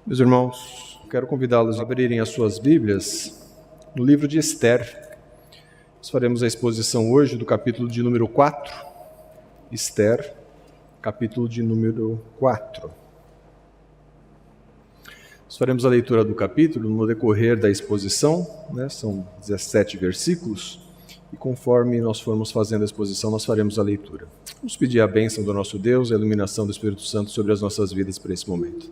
Meus irmãos, quero convidá-los a abrirem as suas Bíblias no livro de Esther. Nós faremos a exposição hoje do capítulo de número 4. Esther, capítulo de número 4. Nós faremos a leitura do capítulo no decorrer da exposição, são 17 versículos, e conforme nós formos fazendo a exposição, nós faremos a leitura. Vamos pedir a bênção do nosso Deus, a iluminação do Espírito Santo sobre as nossas vidas para esse momento.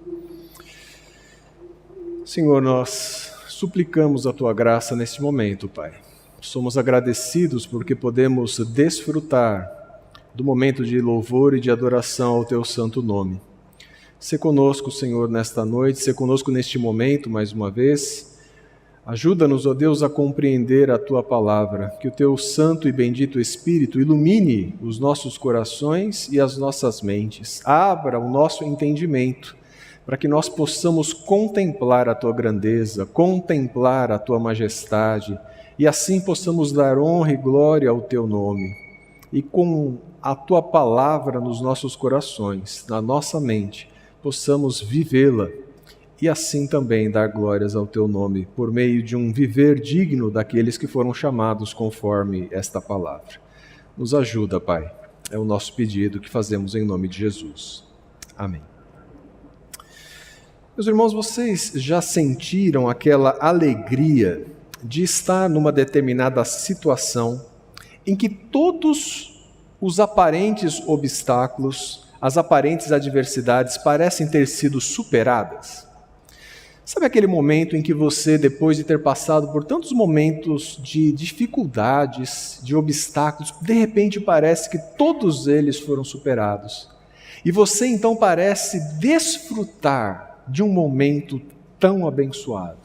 Senhor, nós suplicamos a Tua graça neste momento, Pai. Somos agradecidos porque podemos desfrutar do momento de louvor e de adoração ao Teu santo nome. Sê conosco, Senhor, nesta noite, sê conosco neste momento, mais uma vez. Ajuda-nos, ó Deus, a compreender a Tua palavra, que o Teu santo e bendito Espírito ilumine os nossos corações e as nossas mentes. Abra o nosso entendimento, para que nós possamos contemplar a Tua grandeza, contemplar a Tua majestade, e assim possamos dar honra e glória ao Teu nome. E com a Tua palavra nos nossos corações, na nossa mente, possamos vivê-la, e assim também dar glórias ao Teu nome, por meio de um viver digno daqueles que foram chamados conforme esta palavra. Nos ajuda, Pai. É o nosso pedido que fazemos em nome de Jesus. Amém. Meus irmãos, vocês já sentiram aquela alegria de estar numa determinada situação em que todos os aparentes obstáculos, as aparentes adversidades parecem ter sido superadas? Sabe aquele momento em que você, depois de ter passado por tantos momentos de dificuldades, de obstáculos, de repente parece que todos eles foram superados. E você então parece desfrutar de um momento tão abençoado,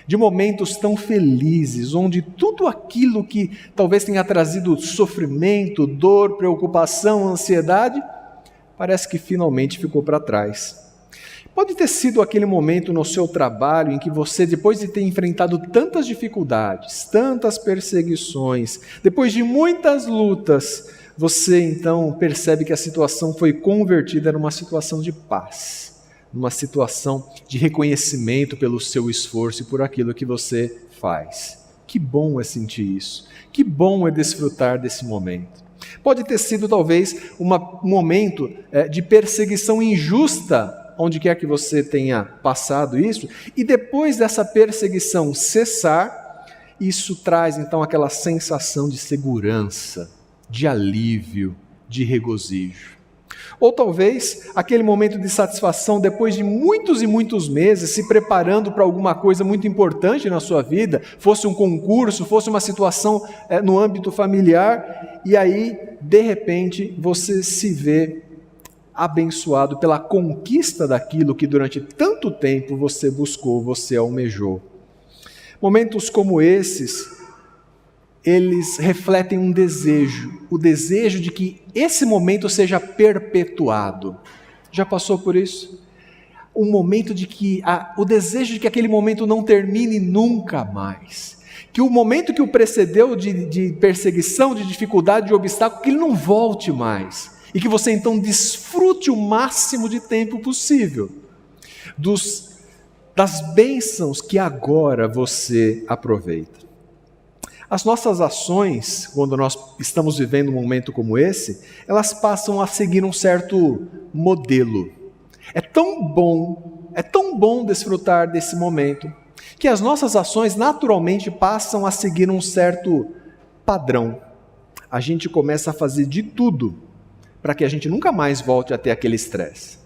de momentos tão felizes, onde tudo aquilo que talvez tenha trazido sofrimento, dor, preocupação, ansiedade, parece que finalmente ficou para trás. Pode ter sido aquele momento no seu trabalho em que você, depois de ter enfrentado tantas dificuldades, tantas perseguições, depois de muitas lutas, você então percebe que a situação foi convertida numa situação de paz, numa situação de reconhecimento pelo seu esforço e por aquilo que você faz. Que bom é sentir isso, que bom é desfrutar desse momento. Pode ter sido talvez um momento de perseguição injusta, onde quer que você tenha passado isso, e depois dessa perseguição cessar, isso traz então aquela sensação de segurança, de alívio, de regozijo. Ou talvez aquele momento de satisfação depois de muitos e muitos meses se preparando para alguma coisa muito importante na sua vida, fosse um concurso, fosse uma situação no âmbito familiar, e aí, de repente, você se vê abençoado pela conquista daquilo que durante tanto tempo você buscou, você almejou. Momentos como esses, eles refletem um desejo, o desejo de que esse momento seja perpetuado. Já passou por isso? Um momento de que, o desejo de que aquele momento não termine nunca mais. Que o momento que o precedeu de perseguição, de dificuldade, de obstáculo, que ele não volte mais. E que você então desfrute o máximo de tempo possível das bênçãos que agora você aproveita. As nossas ações, quando nós estamos vivendo um momento como esse, elas passam a seguir um certo modelo. É tão bom desfrutar desse momento, que as nossas ações naturalmente passam a seguir um certo padrão. A gente começa a fazer de tudo para que a gente nunca mais volte a ter aquele estresse.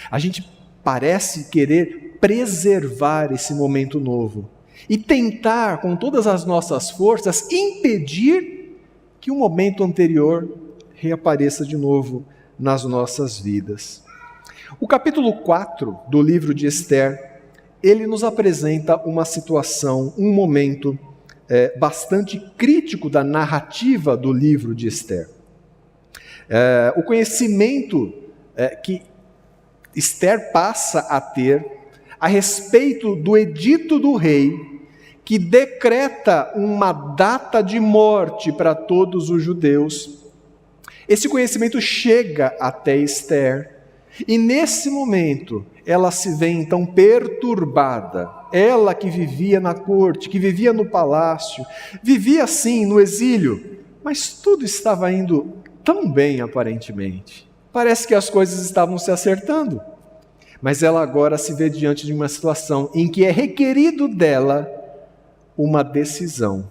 A gente parece querer preservar esse momento novo e tentar, com todas as nossas forças, impedir que o momento anterior reapareça de novo nas nossas vidas. O capítulo 4 do livro de Esther, ele nos apresenta uma situação, um momento bastante crítico da narrativa do livro de Esther. O conhecimento que Esther passa a ter a respeito do edito do rei, que decreta uma data de morte para todos os judeus, esse conhecimento chega até Esther, E nesse momento, ela se vê então perturbada. Ela que vivia na corte, que vivia no palácio, vivia assim no exílio, mas tudo estava indo tão bem aparentemente. Parece que as coisas estavam se acertando. Mas ela agora se vê diante de uma situação em que é requerido dela uma decisão.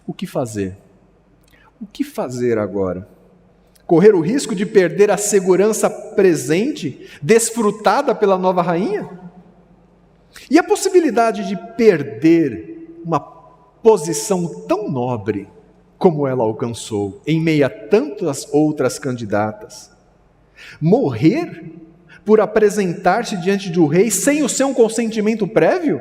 O que fazer? O que fazer agora? Correr o risco de perder a segurança presente, desfrutada pela nova rainha? E a possibilidade de perder uma posição tão nobre como ela alcançou, em meio a tantas outras candidatas? Morrer por apresentar-se diante do rei sem o seu consentimento prévio?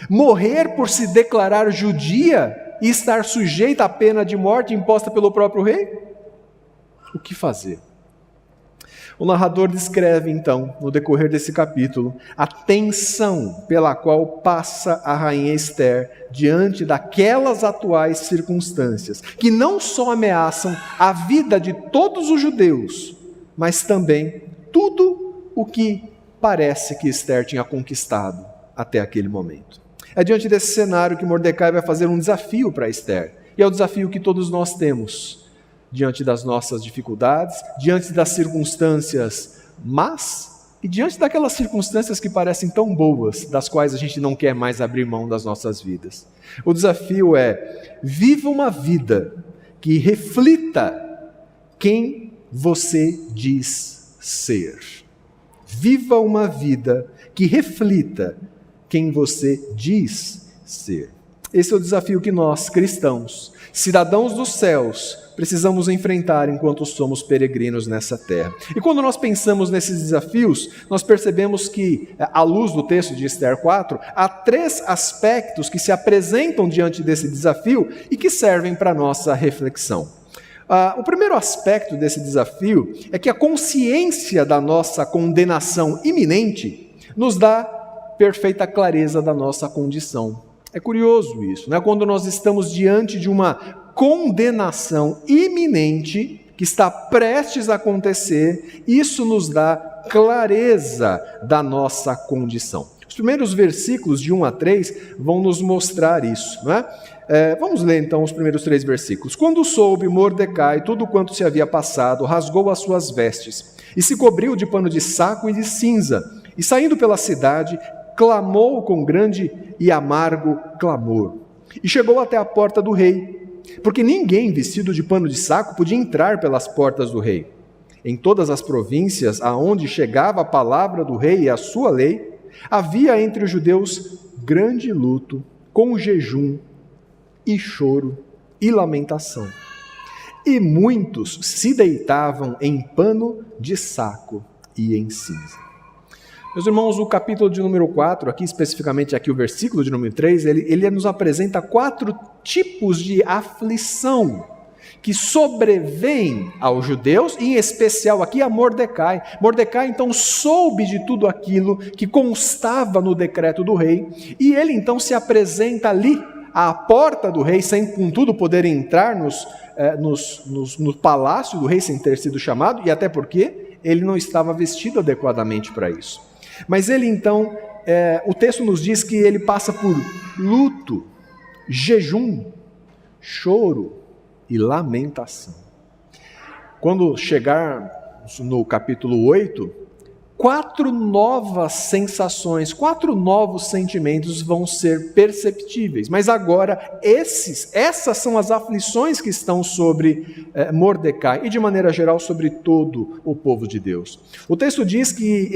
Morrer por se declarar judia e estar sujeita à pena de morte imposta pelo próprio rei? O que fazer? O narrador descreve, então, no decorrer desse capítulo, a tensão pela qual passa a rainha Esther diante daquelas atuais circunstâncias, que não só ameaçam a vida de todos os judeus, mas também tudo o que parece que Esther tinha conquistado até aquele momento. É diante desse cenário que Mordecai vai fazer um desafio para Esther, e é o desafio que todos nós temos diante das nossas dificuldades, diante das circunstâncias más e diante daquelas circunstâncias que parecem tão boas, das quais a gente não quer mais abrir mão das nossas vidas. O desafio é: viva uma vida que reflita quem você diz ser. Viva uma vida que reflita quem você diz ser. Esse é o desafio que nós, cristãos, cidadãos dos céus, precisamos enfrentar enquanto somos peregrinos nessa terra. E quando nós pensamos nesses desafios, nós percebemos que, à luz do texto de Esther 4, há 3 aspectos que se apresentam diante desse desafio e que servem para a nossa reflexão. O primeiro aspecto desse desafio é que a consciência da nossa condenação iminente nos dá perfeita clareza da nossa condição. É curioso isso, né? Quando nós estamos diante de uma condenação iminente que está prestes a acontecer, isso nos dá clareza da nossa condição. Os primeiros versículos de 1 a 3 vão nos mostrar isso, não é? Vamos ler então os primeiros 3 versículos. Quando soube Mordecai tudo quanto se havia passado, rasgou as suas vestes e se cobriu de pano de saco e de cinza, e saindo pela cidade, clamou com grande e amargo clamor. E chegou até a porta do rei, porque ninguém vestido de pano de saco podia entrar pelas portas do rei. Em todas as províncias aonde chegava a palavra do rei e a sua lei, havia entre os judeus grande luto, com jejum e choro e lamentação. E muitos se deitavam em pano de saco e em cinza. Meus irmãos, o capítulo de número 4, aqui especificamente aqui o versículo de número 3, ele nos apresenta 4 tipos de aflição que sobrevêm aos judeus, em especial aqui a Mordecai. Mordecai então soube de tudo aquilo que constava no decreto do rei, e ele então se apresenta ali à porta do rei, sem contudo poder entrar no palácio do rei sem ter sido chamado, e até porque ele não estava vestido adequadamente para isso. Mas ele então, o texto nos diz que ele passa por luto, jejum, choro e lamentação. Quando chegar no capítulo 8, 4 novas sensações, 4 novos sentimentos vão ser perceptíveis. Mas agora, essas são as aflições que estão sobre Mordecai e, de maneira geral, sobre todo o povo de Deus. O texto diz que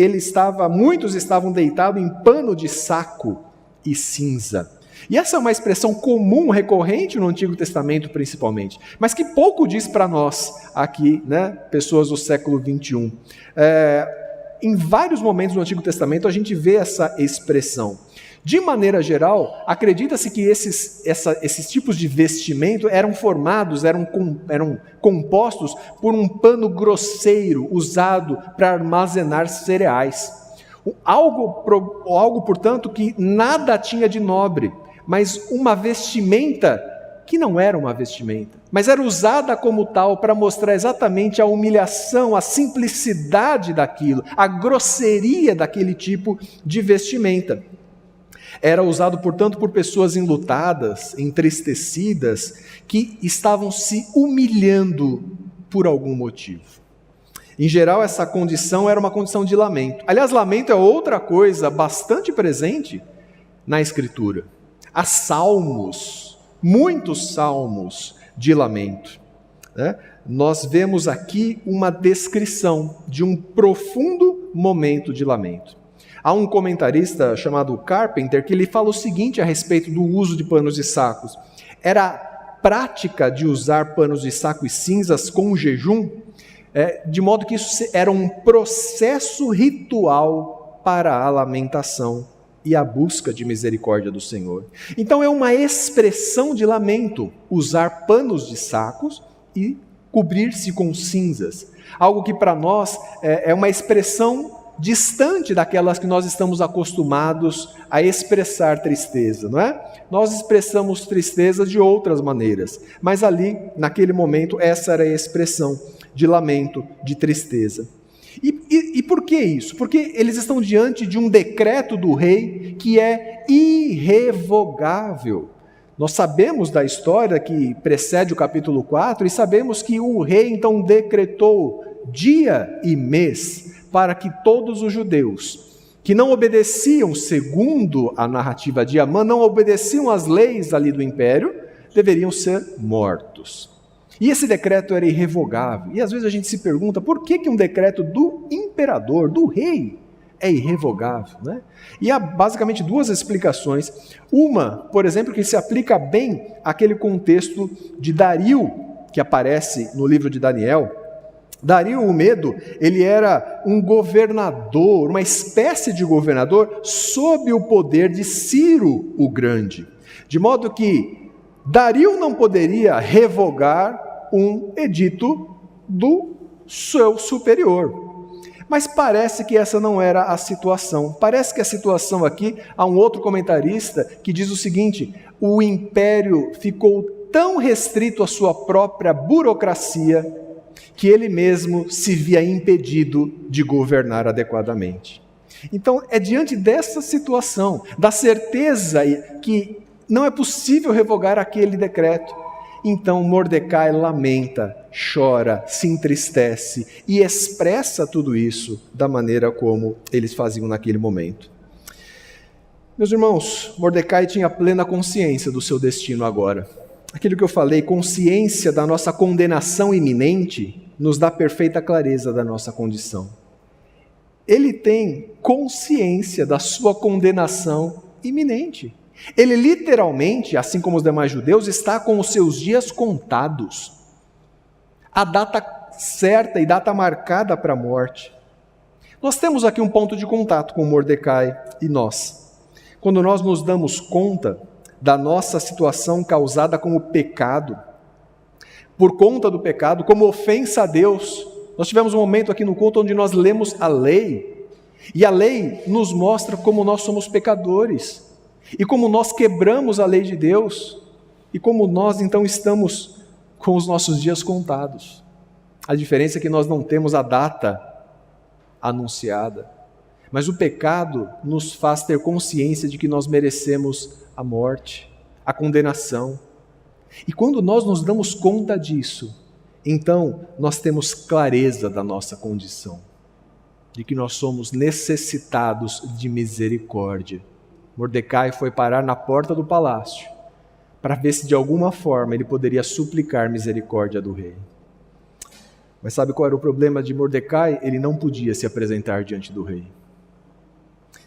muitos estavam deitados em pano de saco e cinza. E essa é uma expressão comum, recorrente no Antigo Testamento principalmente, mas que pouco diz para nós aqui, né, pessoas do século 21. Em vários momentos do Antigo Testamento a gente vê essa expressão. De maneira geral, acredita-se que esses tipos de vestimento eram compostos por um pano grosseiro usado para armazenar cereais. Algo, portanto, que nada tinha de nobre, mas uma vestimenta que não era uma vestimenta, mas era usada como tal para mostrar exatamente a humilhação, a simplicidade daquilo, a grosseria daquele tipo de vestimenta. Era usado, portanto, por pessoas enlutadas, entristecidas, que estavam se humilhando por algum motivo. Em geral, essa condição era uma condição de lamento. Aliás, lamento é outra coisa bastante presente na Escritura. Há salmos, muitos salmos de lamento, né? Nós vemos aqui uma descrição de um profundo momento de lamento. Há um comentarista chamado Carpenter que ele fala o seguinte a respeito do uso de panos de sacos. Era prática de usar panos de saco e cinzas com o jejum, de modo que isso era um processo ritual para a lamentação e a busca de misericórdia do Senhor. Então é uma expressão de lamento usar panos de sacos e cobrir-se com cinzas. Algo que para nós é uma expressão distante daquelas que nós estamos acostumados a expressar tristeza, não é? Nós expressamos tristeza de outras maneiras, mas ali, naquele momento, essa era a expressão de lamento, de tristeza. E por que isso? Porque eles estão diante de um decreto do rei que é irrevogável. Nós sabemos da história que precede o capítulo 4 e sabemos que o rei então decretou dia e mês para que todos os judeus que não obedeciam segundo a narrativa de Amã, não obedeciam às leis ali do império, deveriam ser mortos. E esse decreto era irrevogável. E às vezes a gente se pergunta por que um decreto do imperador, do rei, é irrevogável, né? E há basicamente duas explicações. Uma, por exemplo, que se aplica bem àquele contexto de Dario, que aparece no livro de Daniel. Dario o Medo, ele era um governador, uma espécie de governador sob o poder de Ciro o Grande. De modo que Dario não poderia revogar um edito do seu superior. Mas parece que essa não era a situação. Parece que a situação aqui, há um outro comentarista que diz o seguinte: o império ficou tão restrito à sua própria burocracia que ele mesmo se via impedido de governar adequadamente. Então, é diante dessa situação, da certeza que não é possível revogar aquele decreto, então Mordecai lamenta, chora, se entristece e expressa tudo isso da maneira como eles faziam naquele momento. Meus irmãos, Mordecai tinha plena consciência do seu destino agora. Aquilo que eu falei, consciência da nossa condenação iminente, nos dá perfeita clareza da nossa condição. Ele tem consciência da sua condenação iminente. Ele literalmente, assim como os demais judeus, está com os seus dias contados. A data certa e data marcada para a morte. Nós temos aqui um ponto de contato com Mordecai e nós. Quando nós nos damos conta da nossa situação causada como pecado, por conta do pecado, como ofensa a Deus. Nós tivemos um momento aqui no culto onde nós lemos a lei, e a lei nos mostra como nós somos pecadores, e como nós quebramos a lei de Deus, e como nós então estamos com os nossos dias contados. A diferença é que nós não temos a data anunciada, mas o pecado nos faz ter consciência de que nós merecemos a morte, a condenação. E quando nós nos damos conta disso, então nós temos clareza da nossa condição, de que nós somos necessitados de misericórdia. Mordecai foi parar na porta do palácio para ver se de alguma forma ele poderia suplicar misericórdia do rei. Mas sabe qual era o problema de Mordecai? Ele não podia se apresentar diante do rei.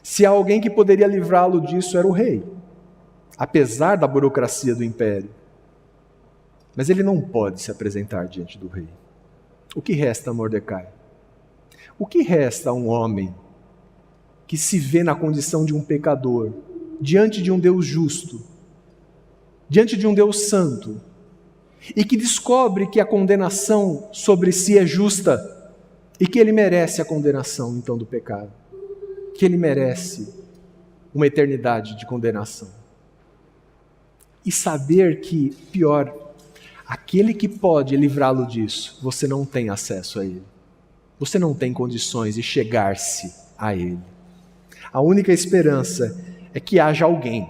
Se há alguém que poderia livrá-lo disso, era o rei, apesar da burocracia do império. Mas ele não pode se apresentar diante do rei. O que resta a Mordecai? O que resta a um homem que se vê na condição de um pecador, diante de um Deus justo, diante de um Deus santo, e que descobre que a condenação sobre si é justa e que ele merece a condenação então do pecado, que ele merece uma eternidade de condenação? e saber que, pior, aquele que pode livrá-lo disso, você não tem acesso a ele. Você não tem condições de chegar-se a ele. A única esperança é que haja alguém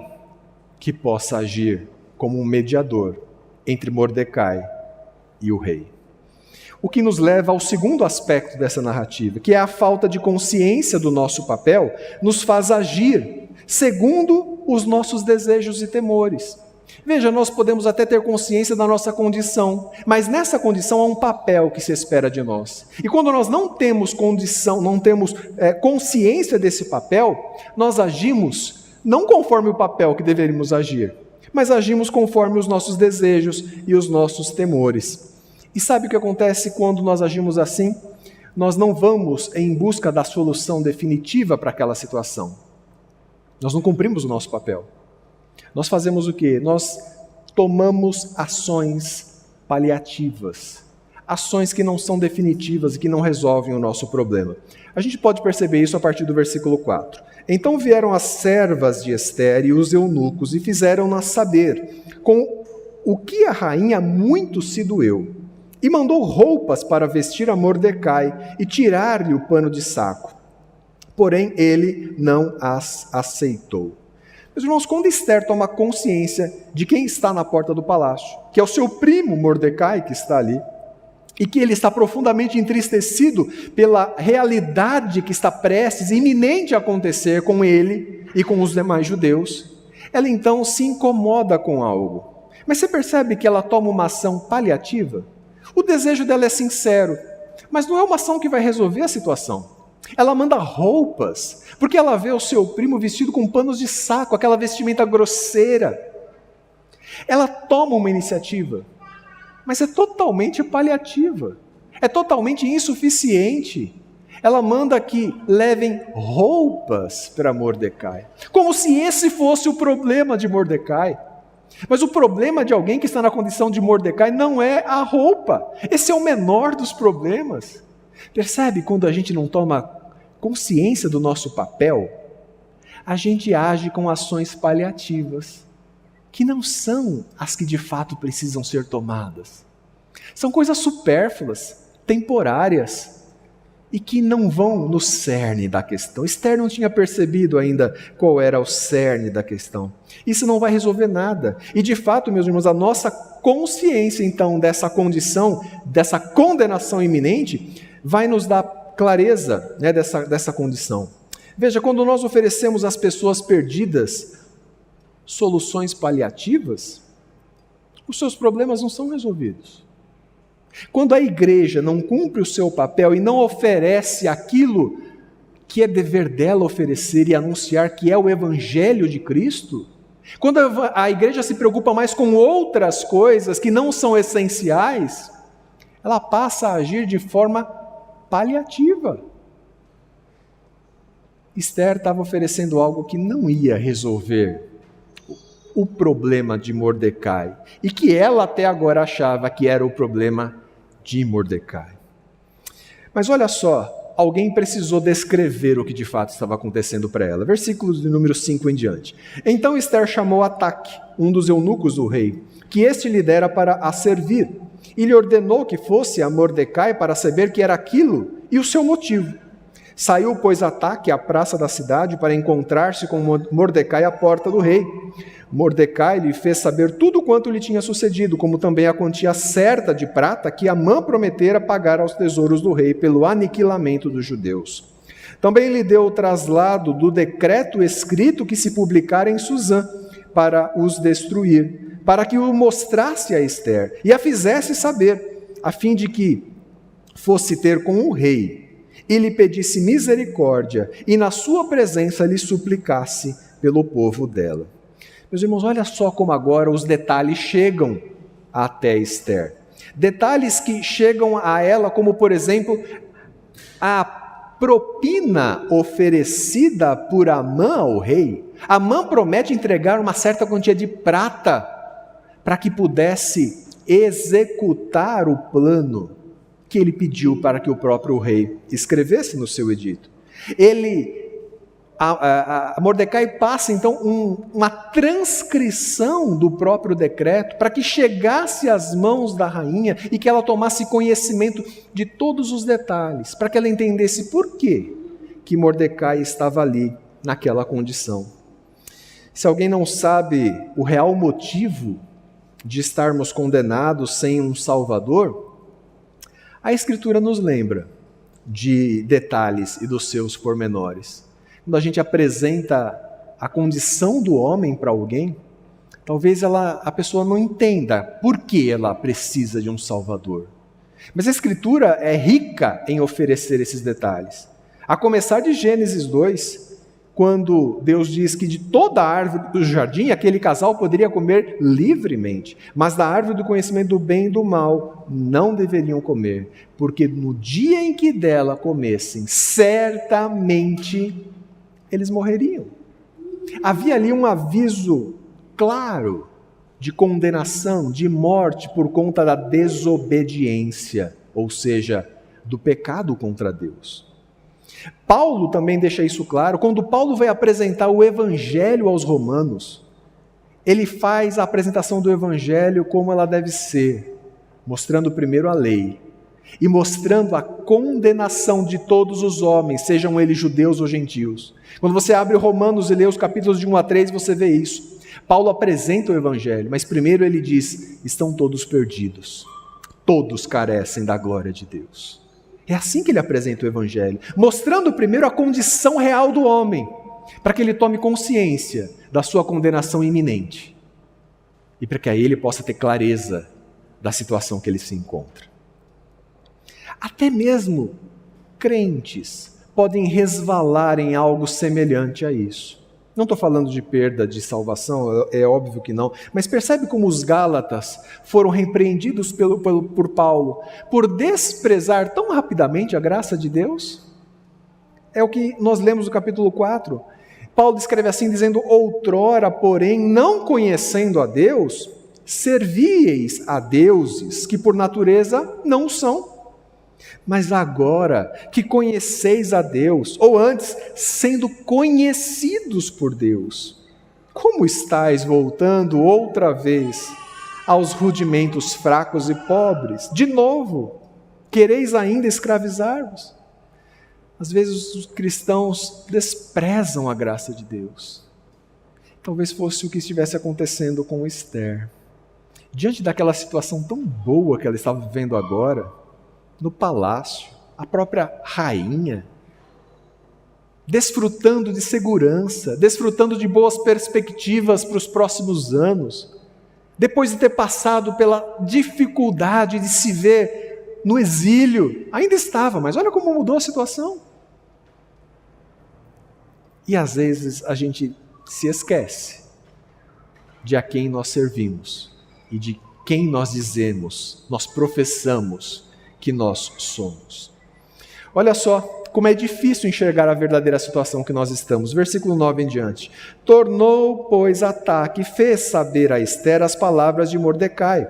que possa agir como um mediador entre Mordecai e o rei. O que nos leva ao segundo aspecto dessa narrativa, que é a falta de consciência do nosso papel, nos faz agir segundo os nossos desejos e temores. Veja, nós podemos até ter consciência da nossa condição, mas nessa condição há um papel que se espera de nós. E quando nós não temos condição, não temos consciência desse papel, nós agimos não conforme o papel que deveríamos agir, mas agimos conforme os nossos desejos e os nossos temores. E sabe o que acontece quando nós agimos assim? Nós não vamos em busca da solução definitiva para aquela situação. Nós não cumprimos o nosso papel. Nós fazemos o quê? Nós tomamos ações paliativas, ações que não são definitivas e que não resolvem o nosso problema. A gente pode perceber isso a partir do versículo 4. Então vieram as servas de Ester e os eunucos e fizeram-nas saber com o que a rainha muito se doeu, e mandou roupas para vestir a Mordecai e tirar-lhe o pano de saco. Porém, ele não as aceitou. Meus irmãos, quando Ester toma consciência de quem está na porta do palácio, que é o seu primo Mordecai que está ali, e que ele está profundamente entristecido pela realidade que está prestes, iminente a acontecer com ele e com os demais judeus, ela então se incomoda com algo. Mas você percebe que ela toma uma ação paliativa? O desejo dela é sincero, mas não é uma ação que vai resolver a situação. Ela manda roupas, porque ela vê o seu primo vestido com panos de saco, aquela vestimenta grosseira. Ela toma uma iniciativa, mas é totalmente paliativa, é totalmente insuficiente. Ela manda que levem roupas para Mordecai, como se esse fosse o problema de Mordecai. Mas o problema de alguém que está na condição de Mordecai não é a roupa. Esse é o menor dos problemas. Percebe quando a gente não toma consciência do nosso papel? A gente age com ações paliativas, que não são as que de fato precisam ser tomadas. São coisas supérfluas, temporárias, e que não vão no cerne da questão. Esther não tinha percebido ainda qual era o cerne da questão. Isso não vai resolver nada. E de fato, meus irmãos, a nossa consciência então dessa condição, dessa condenação iminente, vai nos dar clareza, né, dessa condição. Veja, quando nós oferecemos às pessoas perdidas soluções paliativas, os seus problemas não são resolvidos. Quando a igreja não cumpre o seu papel e não oferece aquilo que é dever dela oferecer e anunciar, que é o Evangelho de Cristo, quando a igreja se preocupa mais com outras coisas que não são essenciais, ela passa a agir de forma paliativa. Esther estava oferecendo algo que não ia resolver o problema de Mordecai, e que ela até agora achava que era o problema de Mordecai. Mas olha só, alguém precisou descrever o que de fato estava acontecendo para ela. Versículos de número 5 em diante. Então Esther chamou Ataque, um dos eunucos do rei, que este lhe dera para a servir, e lhe ordenou que fosse a Mordecai para saber que era aquilo e o seu motivo. Saiu, pois, Ataque à praça da cidade para encontrar-se com Mordecai à porta do rei. Mordecai lhe fez saber tudo quanto lhe tinha sucedido, como também a quantia certa de prata que Amã prometera pagar aos tesouros do rei pelo aniquilamento dos judeus. Também lhe deu o traslado do decreto escrito que se publicara em Susã para os destruir, para que o mostrasse a Esther e a fizesse saber, a fim de que fosse ter com o rei e lhe pedisse misericórdia e na sua presença lhe suplicasse pelo povo dela. Meus irmãos, olha só como agora os detalhes chegam até Esther. Detalhes que chegam a ela, como por exemplo, a propina oferecida por Amã ao rei. Amã promete entregar uma certa quantia de prata para que pudesse executar o plano que ele pediu para que o próprio rei escrevesse no seu edito. Ele a Mordecai passa então uma transcrição do próprio decreto para que chegasse às mãos da rainha e que ela tomasse conhecimento de todos os detalhes, para que ela entendesse por que Mordecai estava ali naquela condição. Se alguém não sabe o real motivo de estarmos condenados sem um Salvador, a Escritura nos lembra de detalhes e dos seus pormenores. Quando a gente apresenta a condição do homem para alguém, talvez a pessoa não entenda por que ela precisa de um Salvador. Mas a Escritura é rica em oferecer esses detalhes. A começar de Gênesis 2, quando Deus diz que de toda a árvore do jardim, aquele casal poderia comer livremente, mas da árvore do conhecimento do bem e do mal não deveriam comer, porque no dia em que dela comessem, certamente eles morreriam. Havia ali um aviso claro de condenação, de morte por conta da desobediência, ou seja, do pecado contra Deus. Paulo também deixa isso claro. Quando Paulo vai apresentar o Evangelho aos romanos, ele faz a apresentação do Evangelho como ela deve ser, mostrando primeiro a lei e mostrando a condenação de todos os homens, sejam eles judeus ou gentios. Quando você abre Romanos e lê os capítulos de 1 a 3, você vê isso. Paulo apresenta o Evangelho, mas primeiro ele diz: estão todos perdidos, todos carecem da glória de Deus. É assim que ele apresenta o Evangelho, mostrando primeiro a condição real do homem, para que ele tome consciência da sua condenação iminente e para que aí ele possa ter clareza da situação que ele se encontra. Até mesmo crentes podem resvalar em algo semelhante a isso. Não estou falando de perda de salvação, é óbvio que não, mas percebe como os Gálatas foram repreendidos por Paulo por desprezar tão rapidamente a graça de Deus? É o que nós lemos no capítulo 4. Paulo escreve assim, dizendo: outrora, porém, não conhecendo a Deus, servíeis a deuses que por natureza não são. Mas agora que conheceis a Deus, ou antes, sendo conhecidos por Deus, como estáis voltando outra vez aos rudimentos fracos e pobres? De novo, quereis ainda escravizar-vos? Às vezes os cristãos desprezam a graça de Deus. Talvez fosse o que estivesse acontecendo com Esther. Diante daquela situação tão boa que ela estava vivendo agora, no palácio, a própria rainha, desfrutando de segurança, desfrutando de boas perspectivas para os próximos anos, depois de ter passado pela dificuldade de se ver no exílio, ainda estava, mas olha como mudou a situação. E às vezes a gente se esquece de a quem nós servimos e de quem nós dizemos, nós professamos que nós somos. Olha só como é difícil enxergar a verdadeira situação que nós estamos. Versículo 9 em diante. Tornou, pois, Ataque, fez saber a Esther as palavras de Mordecai.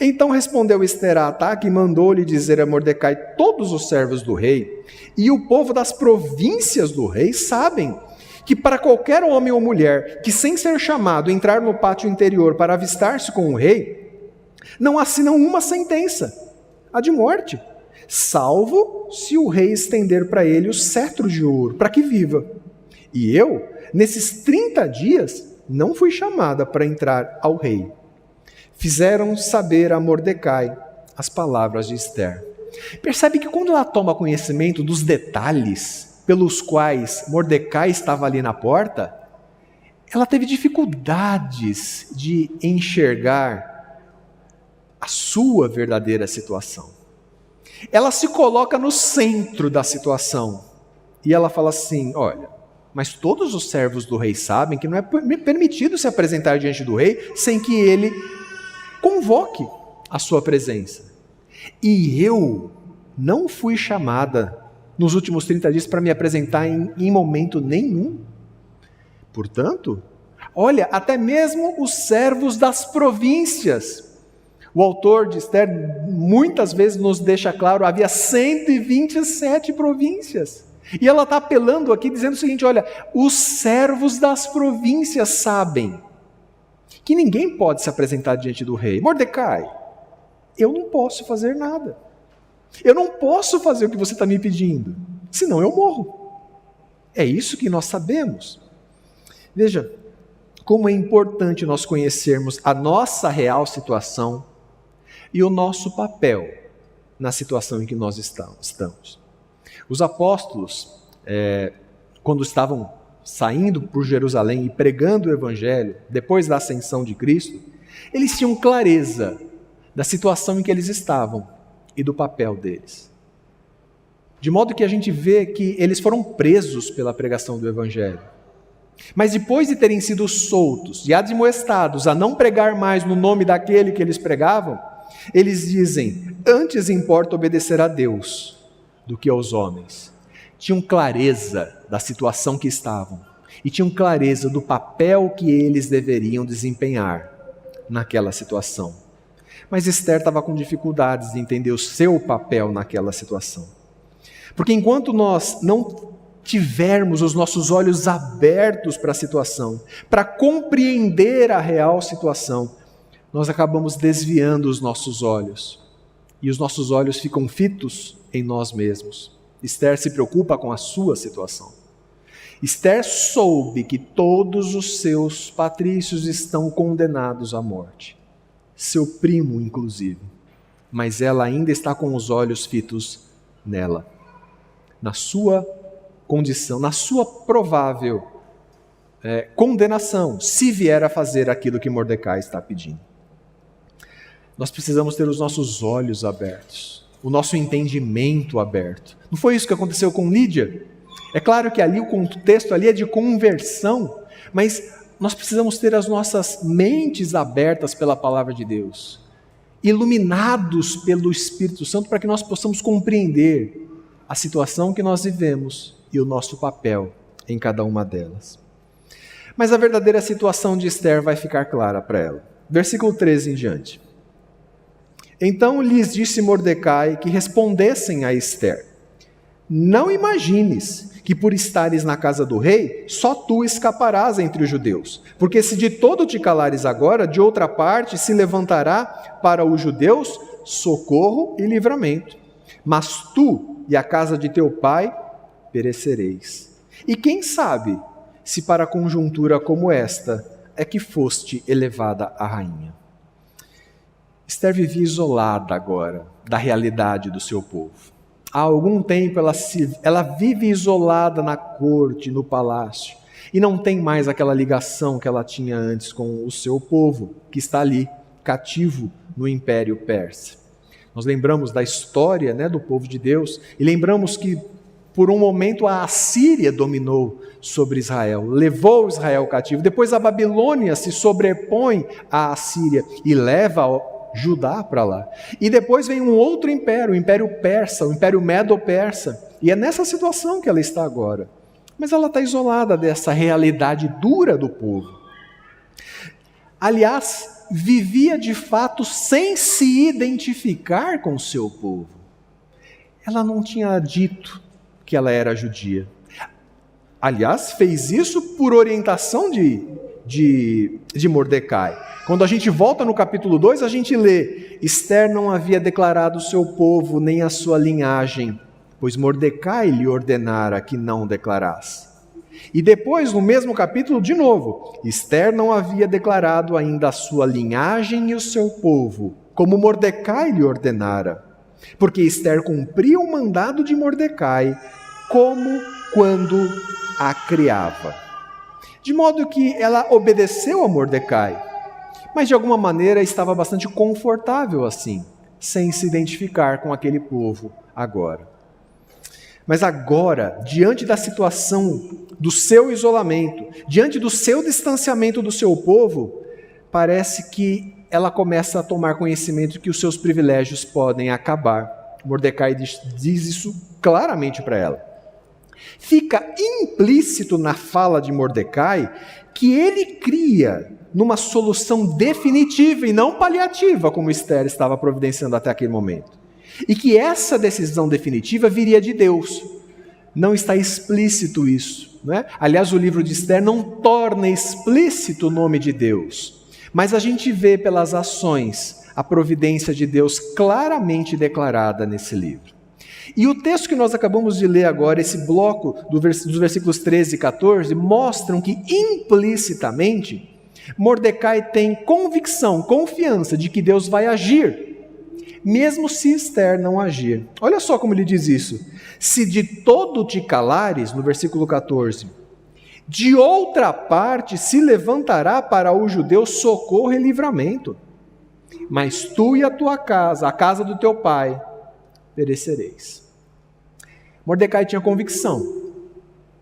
Então respondeu Esther a Ataque e mandou-lhe dizer a Mordecai: todos os servos do rei e o povo das províncias do rei sabem que para qualquer homem ou mulher que, sem ser chamado, entrar no pátio interior para avistar-se com o rei, não assinam uma sentença, a de morte, salvo se o rei estender para ele o cetro de ouro, para que viva. E eu, nesses 30 dias, não fui chamada para entrar ao rei. Fizeram saber a Mordecai as palavras de Esther. Percebe que quando ela toma conhecimento dos detalhes pelos quais Mordecai estava ali na porta, ela teve dificuldades de enxergar a sua verdadeira situação. Ela se coloca no centro da situação e ela fala assim: olha, mas todos os servos do rei sabem que não é permitido se apresentar diante do rei sem que ele convoque a sua presença. E eu não fui chamada nos últimos 30 dias para me apresentar em momento nenhum. Portanto, olha, até mesmo os servos das províncias. O autor de Esther muitas vezes nos deixa claro, havia 127 províncias. E ela está apelando aqui, dizendo o seguinte: olha, os servos das províncias sabem que ninguém pode se apresentar diante do rei. Mordecai, eu não posso fazer nada. Eu não posso fazer o que você está me pedindo, senão eu morro. É isso que nós sabemos. Veja, como é importante nós conhecermos a nossa real situação e o nosso papel na situação em que nós estamos. Os apóstolos, quando estavam saindo por Jerusalém e pregando o Evangelho, depois da ascensão de Cristo, eles tinham clareza da situação em que eles estavam e do papel deles. De modo que a gente vê que eles foram presos pela pregação do Evangelho. Mas depois de terem sido soltos e admoestados a não pregar mais no nome daquele que eles pregavam, eles dizem: antes importa obedecer a Deus do que aos homens. Tinham clareza da situação que estavam e tinham clareza do papel que eles deveriam desempenhar naquela situação. Mas Esther estava com dificuldades de entender o seu papel naquela situação. Porque enquanto nós não tivermos os nossos olhos abertos para a situação, para compreender a real situação, nós acabamos desviando os nossos olhos. E os nossos olhos ficam fitos em nós mesmos. Esther se preocupa com a sua situação. Esther soube que todos os seus patrícios estão condenados à morte. Seu primo, inclusive. Mas ela ainda está com os olhos fitos nela. Na sua condição, na sua provável condenação, se vier a fazer aquilo que Mordecai está pedindo. Nós precisamos ter os nossos olhos abertos, o nosso entendimento aberto. Não foi isso que aconteceu com Lídia? É claro que ali o contexto ali é de conversão, mas nós precisamos ter as nossas mentes abertas pela palavra de Deus, iluminados pelo Espírito Santo, para que nós possamos compreender a situação que nós vivemos e o nosso papel em cada uma delas. Mas a verdadeira situação de Esther vai ficar clara para ela. Versículo 13 em diante. Então lhes disse Mordecai que respondessem a Esther: não imagines que por estares na casa do rei, só tu escaparás entre os judeus. Porque se de todo te calares agora, de outra parte se levantará para os judeus socorro e livramento. Mas tu e a casa de teu pai perecereis. E quem sabe se para conjuntura como esta é que foste elevada a rainha. Esther vivia isolada agora da realidade do seu povo. Há algum tempo ela vive isolada na corte, no palácio, e não tem mais aquela ligação que ela tinha antes com o seu povo, que está ali, cativo no Império Persa. Nós lembramos da história, do povo de Deus, e lembramos que por um momento a Assíria dominou sobre Israel, levou Israel cativo. Depois a Babilônia se sobrepõe à Assíria e leva Judá para lá. E depois vem um outro império, o Império Persa, o Império Medo-Persa. E é nessa situação que ela está agora. Mas ela está isolada dessa realidade dura do povo. Aliás, vivia de fato sem se identificar com o seu povo. Ela não tinha dito que ela era judia. Aliás, fez isso por orientação de Mordecai. Quando a gente volta no capítulo 2, a gente lê: Esther não havia declarado o seu povo nem a sua linhagem, pois Mordecai lhe ordenara que não declarasse. E depois, no mesmo capítulo, de novo, Esther não havia declarado ainda a sua linhagem e o seu povo, como Mordecai lhe ordenara, porque Esther cumpria o mandado de Mordecai, como quando a criava. De modo que ela obedeceu a Mordecai, mas de alguma maneira estava bastante confortável assim, sem se identificar com aquele povo agora. Mas agora, diante da situação do seu isolamento, diante do seu distanciamento do seu povo, parece que ela começa a tomar conhecimento de que os seus privilégios podem acabar. Mordecai diz isso claramente para ela. Fica implícito na fala de Mordecai que ele cria numa solução definitiva e não paliativa, como Esther estava providenciando até aquele momento. E que essa decisão definitiva viria de Deus. não está explícito isso, né? Aliás, o livro de Esther não torna explícito o nome de Deus, mas a gente vê pelas ações a providência de Deus claramente declarada nesse livro. E o texto que nós acabamos de ler agora, esse bloco dos versículos 13 e 14, mostram que implicitamente Mordecai tem convicção, confiança de que Deus vai agir, mesmo se Esther não agir. Olha só como ele diz isso. Se de todo te calares, no versículo 14, de outra parte se levantará para os judeus socorro e livramento, mas tu e a tua casa, a casa do teu pai, perecereis. Mordecai tinha convicção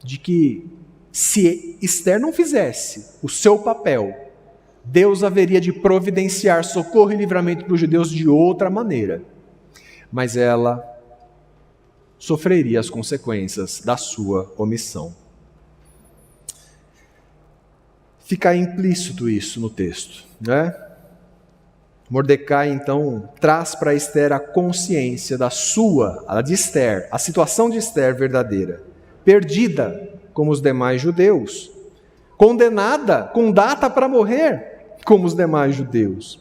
de que se Esther não fizesse o seu papel, Deus haveria de providenciar socorro e livramento para os judeus de outra maneira. Mas ela sofreria as consequências da sua omissão. Fica implícito isso no texto, né? Mordecai, então, traz para Esther a consciência a de Esther, a situação de Esther verdadeira, perdida como os demais judeus, condenada com data para morrer como os demais judeus.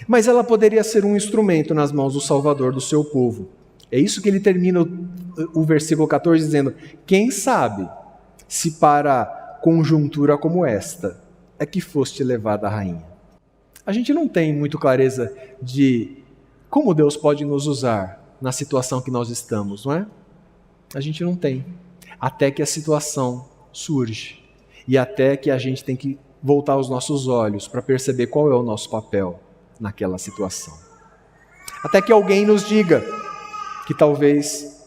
Mas ela poderia ser um instrumento nas mãos do Salvador do seu povo. É isso que ele termina o versículo 14 dizendo: quem sabe se para conjuntura como esta é que foste levada a rainha. A gente não tem muito clareza de como Deus pode nos usar na situação que nós estamos, não é? A gente não tem. Até que a situação surge. E até que a gente tem que voltar os nossos olhos para perceber qual é o nosso papel naquela situação. Até que alguém nos diga que talvez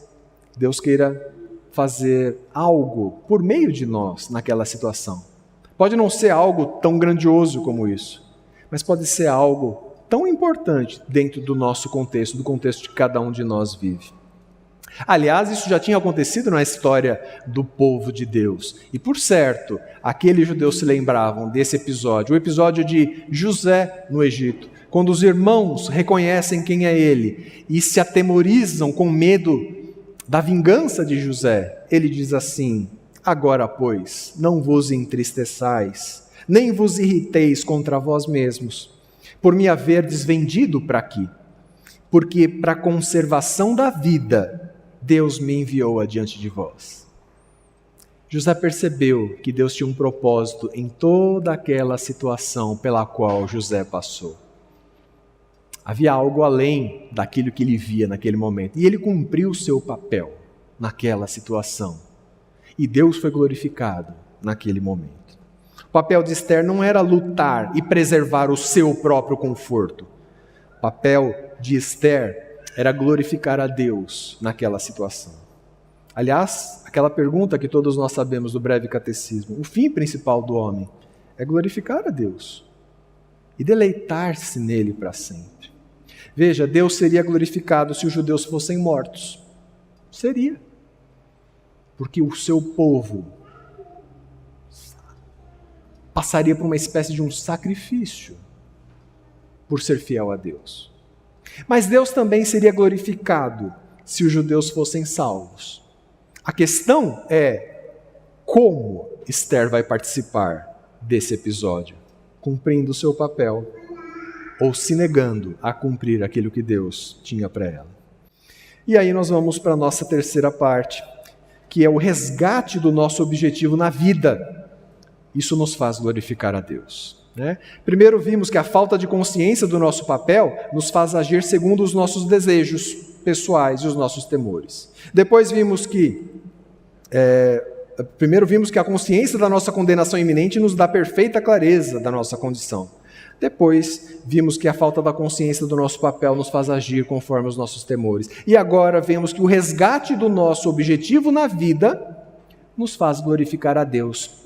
Deus queira fazer algo por meio de nós naquela situação. Pode não ser algo tão grandioso como isso, mas pode ser algo tão importante dentro do nosso contexto, do contexto que cada um de nós vive. Aliás, isso já tinha acontecido na história do povo de Deus. E por certo, aqueles judeus se lembravam desse episódio, o episódio de José no Egito, quando os irmãos reconhecem quem é ele e se atemorizam com medo da vingança de José. Ele diz assim: agora, pois, não vos entristeçais, nem vos irriteis contra vós mesmos, por me haverdes vendido para aqui, porque para a conservação da vida Deus me enviou adiante de vós. José percebeu que Deus tinha um propósito em toda aquela situação pela qual José passou. Havia algo além daquilo que ele via naquele momento, e ele cumpriu o seu papel naquela situação. E Deus foi glorificado naquele momento. O papel de Esther não era lutar e preservar o seu próprio conforto. O papel de Esther era glorificar a Deus naquela situação. Aliás, aquela pergunta que todos nós sabemos do breve catecismo, o fim principal do homem é glorificar a Deus e deleitar-se nele para sempre. Veja, Deus seria glorificado se os judeus fossem mortos. Seria. Porque o seu povo passaria por uma espécie de um sacrifício por ser fiel a Deus. Mas Deus também seria glorificado se os judeus fossem salvos. A questão é como Esther vai participar desse episódio, cumprindo o seu papel ou se negando a cumprir aquilo que Deus tinha para ela. E aí nós vamos para a nossa terceira parte, que é o resgate do nosso objetivo na vida. Isso nos faz glorificar a Deus. Primeiro vimos que a falta de consciência do nosso papel nos faz agir segundo os nossos desejos pessoais e os nossos temores. Depois vimos que a consciência da nossa condenação iminente nos dá perfeita clareza da nossa condição. Depois vimos que a falta da consciência do nosso papel nos faz agir conforme os nossos temores. E agora vemos que o resgate do nosso objetivo na vida nos faz glorificar a Deus.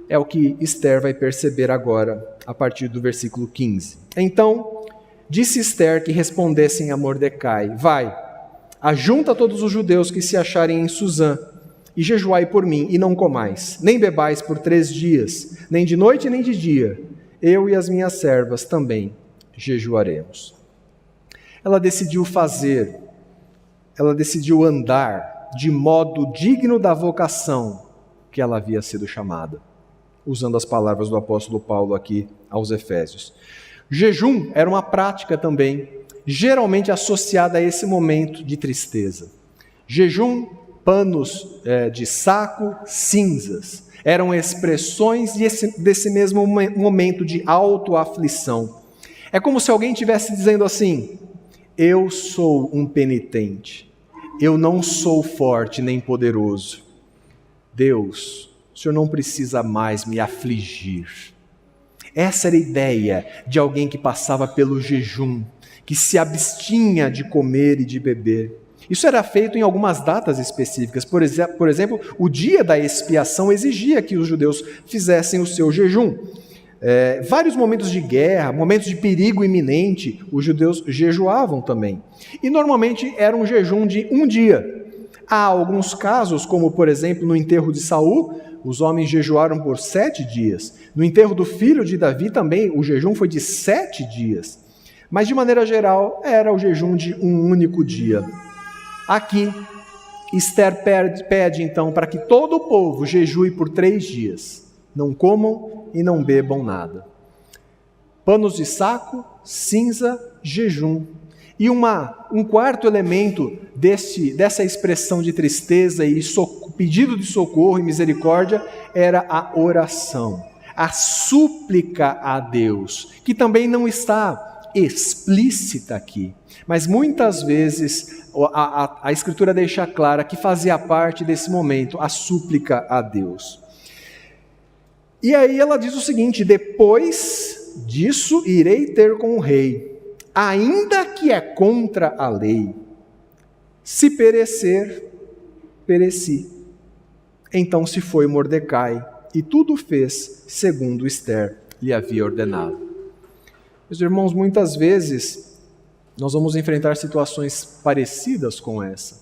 É o que Esther vai perceber agora, a partir do versículo 15. Então, disse Esther que respondessem a Mordecai: vai, ajunta todos os judeus que se acharem em Susã, e jejuai por mim, e não comais, nem bebais por 3 dias, nem de noite nem de dia. Eu e as minhas servas também jejuaremos. Ela decidiu andar de modo digno da vocação que ela havia sido chamada. Usando as palavras do apóstolo Paulo aqui aos Efésios. Jejum era uma prática também, geralmente associada a esse momento de tristeza. Jejum, panos de saco, cinzas, eram expressões desse mesmo momento de autoaflição. É como se alguém estivesse dizendo assim: eu sou um penitente, eu não sou forte nem poderoso. Deus, o Senhor não precisa mais me afligir. Essa era a ideia de alguém que passava pelo jejum, que se abstinha de comer e de beber. Isso era feito em algumas datas específicas. Por exemplo, o dia da expiação exigia que os judeus fizessem o seu jejum. Vários momentos de guerra, momentos de perigo iminente, os judeus jejuavam também. E normalmente era um jejum de um dia. Há alguns casos, como por exemplo no enterro de Saul, os homens jejuaram por 7 dias. No enterro do filho de Davi também, o jejum foi de 7 dias. Mas de maneira geral, era o jejum de um único dia. Aqui, Esther pede então para que todo o povo jejue por 3 dias. Não comam e não bebam nada. Panos de saco, cinza, jejum. E um quarto elemento dessa expressão de tristeza e pedido de socorro e misericórdia era a oração, a súplica a Deus, que também não está explícita aqui, mas muitas vezes a Escritura deixa clara que fazia parte desse momento, a súplica a Deus. E aí ela diz o seguinte: depois disso irei ter com o rei, ainda que é contra a lei. Se perecer, pereci. Então se foi Mordecai, e tudo fez segundo Esther lhe havia ordenado. Meus irmãos, muitas vezes nós vamos enfrentar situações parecidas com essa,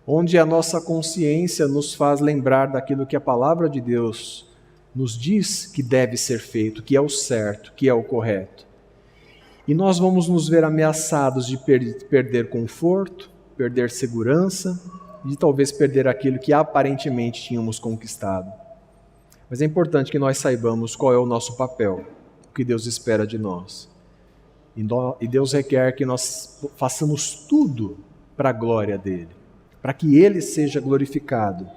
onde a nossa consciência nos faz lembrar daquilo que a palavra de Deus nos diz que deve ser feito, que é o certo, que é o correto. E nós vamos nos ver ameaçados de perder conforto, perder segurança, e de talvez perder aquilo que aparentemente tínhamos conquistado. Mas é importante que nós saibamos qual é o nosso papel, o que Deus espera de nós. E Deus requer que nós façamos tudo para a glória dEle, para que Ele seja glorificado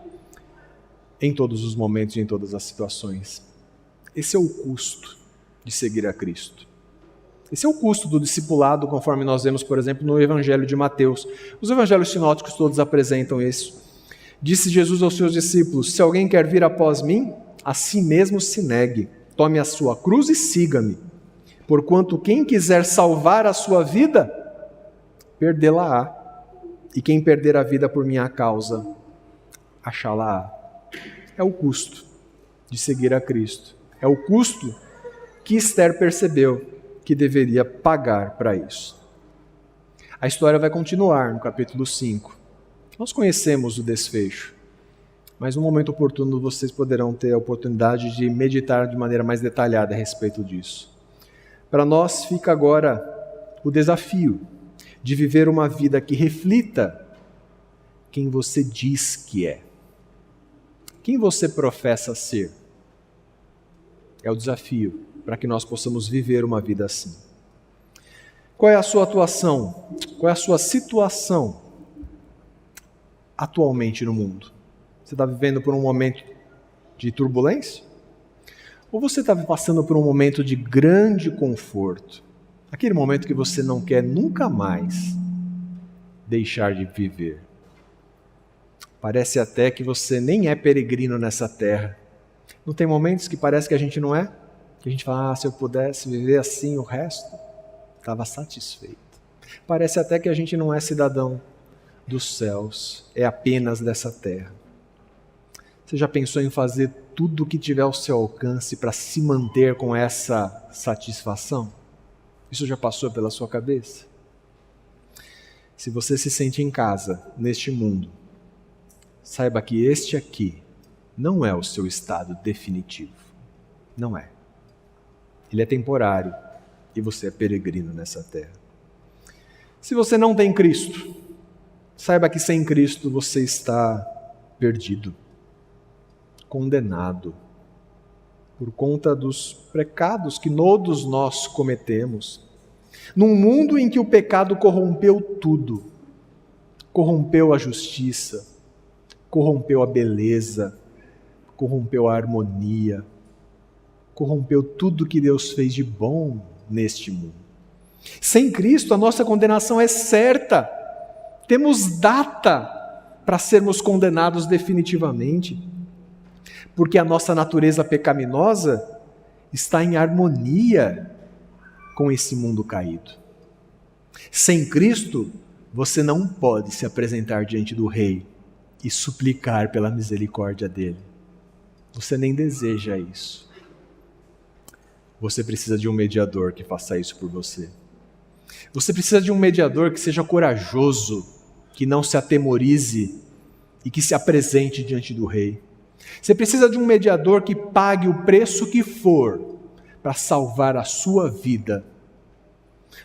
em todos os momentos e em todas as situações. Esse é o custo de seguir a Cristo. Esse é o custo do discipulado, conforme nós vemos, por exemplo, no Evangelho de Mateus. Os evangelhos sinóticos todos apresentam isso. Disse Jesus aos seus discípulos: se alguém quer vir após mim, a si mesmo se negue, tome a sua cruz e siga-me. Porquanto quem quiser salvar a sua vida, perdê-la-á. E quem perder a vida por minha causa, achá-la-á. É o custo de seguir a Cristo. É o custo que Esther percebeu que deveria pagar para isso. A história vai continuar no capítulo 5. Nós conhecemos o desfecho, mas no momento oportuno vocês poderão ter a oportunidade de meditar de maneira mais detalhada a respeito disso. Para nós fica agora o desafio de viver uma vida que reflita quem você diz que é. Quem você professa ser? É o desafio para que nós possamos viver uma vida assim. Qual é a sua atuação? Qual é a sua situação atualmente no mundo? Você está vivendo por um momento de turbulência? Ou você está passando por um momento de grande conforto? Aquele momento que você não quer nunca mais deixar de viver. Parece até que você nem é peregrino nessa terra. Não tem momentos que parece que a gente não é? Que a gente fala, se eu pudesse viver assim o resto, estava satisfeito. Parece até que a gente não é cidadão dos céus, é apenas dessa terra. Você já pensou em fazer tudo o que tiver ao seu alcance para se manter com essa satisfação? Isso já passou pela sua cabeça? Se você se sente em casa, neste mundo, saiba que este aqui não é o seu estado definitivo. Não é. Ele é temporário e você é peregrino nessa terra. Se você não tem Cristo, saiba que sem Cristo você está perdido, condenado, por conta dos pecados que todos nós cometemos. Num mundo em que o pecado corrompeu tudo, corrompeu a justiça, corrompeu a beleza, corrompeu a harmonia, corrompeu tudo que Deus fez de bom neste mundo. Sem Cristo, a nossa condenação é certa. Temos data para sermos condenados definitivamente, porque a nossa natureza pecaminosa está em harmonia com esse mundo caído. Sem Cristo, você não pode se apresentar diante do Rei e suplicar pela misericórdia dele. Você nem deseja isso. Você precisa de um mediador que faça isso por você. Você precisa de um mediador que seja corajoso, que não se atemorize e que se apresente diante do Rei. Você precisa de um mediador que pague o preço que for para salvar a sua vida.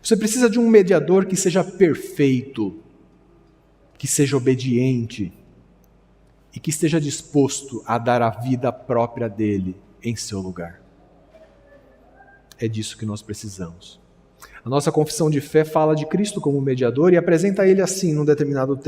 Você precisa de um mediador que seja perfeito, que seja obediente e que esteja disposto a dar a vida própria dele em seu lugar. É disso que nós precisamos. A nossa confissão de fé fala de Cristo como mediador e apresenta ele assim num determinado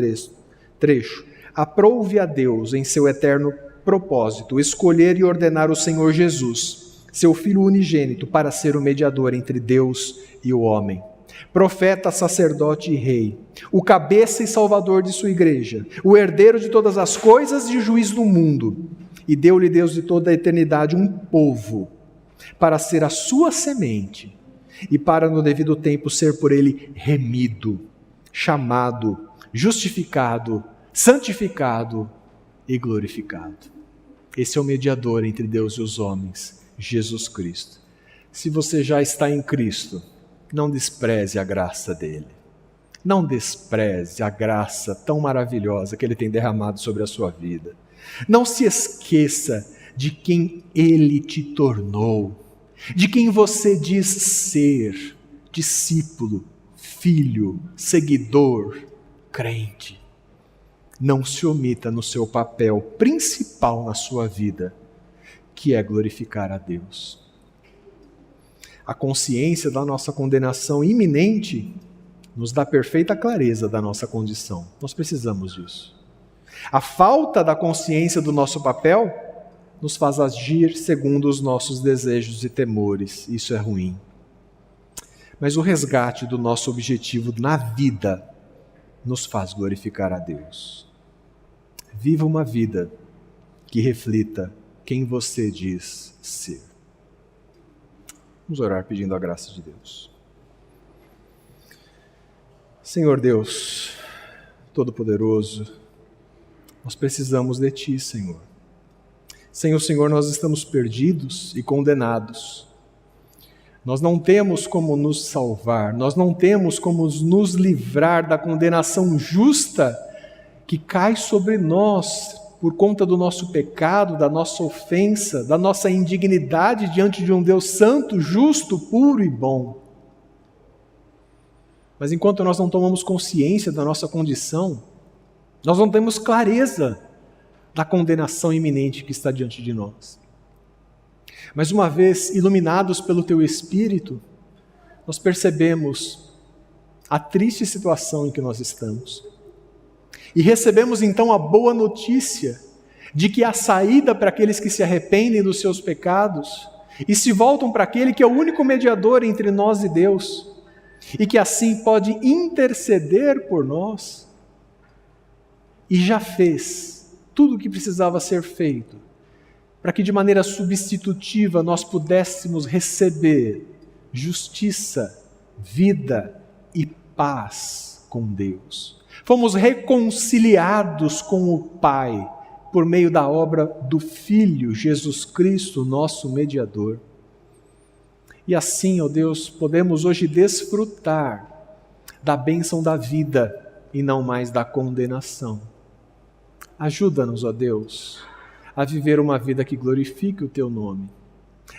trecho. Aprove a Deus em seu eterno propósito escolher e ordenar o Senhor Jesus, seu Filho unigênito, para ser o mediador entre Deus e o homem. Profeta, sacerdote e rei, o cabeça e salvador de sua igreja, o herdeiro de todas as coisas e juiz do mundo. E deu-lhe Deus de toda a eternidade um povo, para ser a sua semente e para no devido tempo ser por ele remido, chamado, justificado, santificado e glorificado. Esse é o mediador entre Deus e os homens, Jesus Cristo. Se você já está em Cristo, não despreze a graça dele. Não despreze a graça tão maravilhosa que ele tem derramado sobre a sua vida. Não se esqueça de quem ele te tornou, de quem você diz ser, discípulo, filho, seguidor, crente. Não se omita no seu papel principal na sua vida, que é glorificar a Deus. A consciência da nossa condenação iminente nos dá perfeita clareza da nossa condição. Nós precisamos disso. A falta da consciência do nosso papel nos faz agir segundo os nossos desejos e temores. Isso é ruim. Mas o resgate do nosso objetivo na vida nos faz glorificar a Deus. Viva uma vida que reflita quem você diz ser. Vamos orar pedindo a graça de Deus. Senhor Deus, Todo-Poderoso, nós precisamos de Ti, Senhor. Sem o Senhor nós estamos perdidos e condenados. Nós não temos como nos salvar, nós não temos como nos livrar da condenação justa que cai sobre nós por conta do nosso pecado, da nossa ofensa, da nossa indignidade diante de um Deus santo, justo, puro e bom. Mas enquanto nós não tomamos consciência da nossa condição, nós não temos clareza da condenação iminente que está diante de nós. Mas uma vez iluminados pelo Teu Espírito, nós percebemos a triste situação em que nós estamos. E recebemos então a boa notícia de que há saída para aqueles que se arrependem dos seus pecados e se voltam para aquele que é o único mediador entre nós e Deus, e que assim pode interceder por nós, e já fez tudo o que precisava ser feito, para que de maneira substitutiva nós pudéssemos receber justiça, vida e paz com Deus. Fomos reconciliados com o Pai por meio da obra do Filho, Jesus Cristo, nosso mediador. E assim, ó Deus, podemos hoje desfrutar da bênção da vida e não mais da condenação. Ajuda-nos, ó Deus, a viver uma vida que glorifique o Teu nome.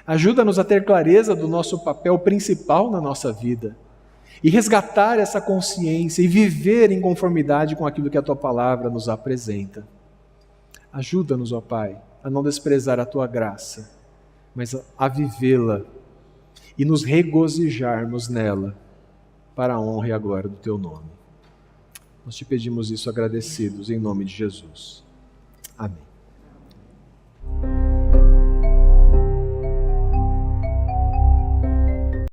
Ajuda-nos a ter clareza do nosso papel principal na nossa vida e resgatar essa consciência e viver em conformidade com aquilo que a Tua palavra nos apresenta. Ajuda-nos, ó Pai, a não desprezar a Tua graça, mas a vivê-la e nos regozijarmos nela para a honra e a glória do Teu nome. Nós te pedimos isso agradecidos em nome de Jesus. Amém.